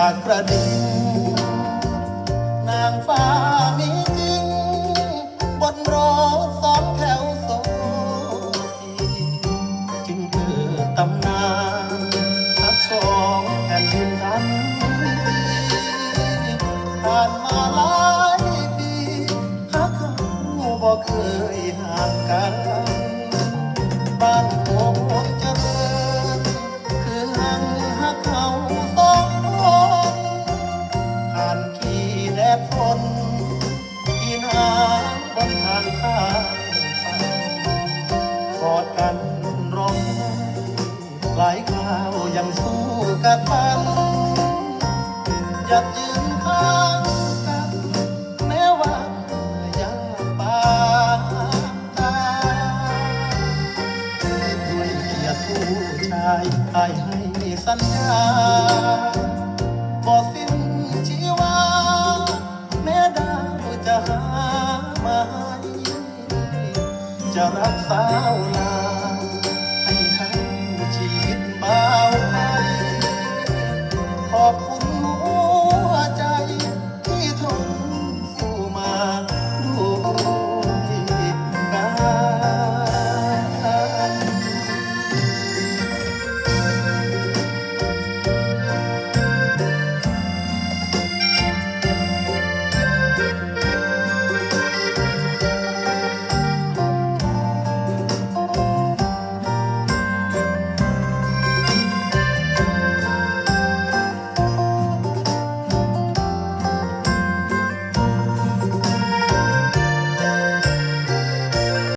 ากกระดิ่งนางฟ้ามีจริงบนรถสองแถวโซฟีจึงเกิดตำนานทับสองแผ่นดินทันผ่านมาหลายปีหากเขาบ่เคยห่างกันบ้านโคงเจริญคือหังหักเขาสองคนผ่านขี้แดดฝนกินอาบนทางข้างกอดกันร้องหลายข้าวยังสู้กัดฟันหยัดยืนข้างกันแม้ว่ายังปานตายด้วยเกียรติผู้ชายไอ้ให้สัญญาบ่สิ้นชีวาแม้ดาวจะหามาให้จะรักษาลาให้ทั้งชีวิตบ่าวไทยขอบคุณ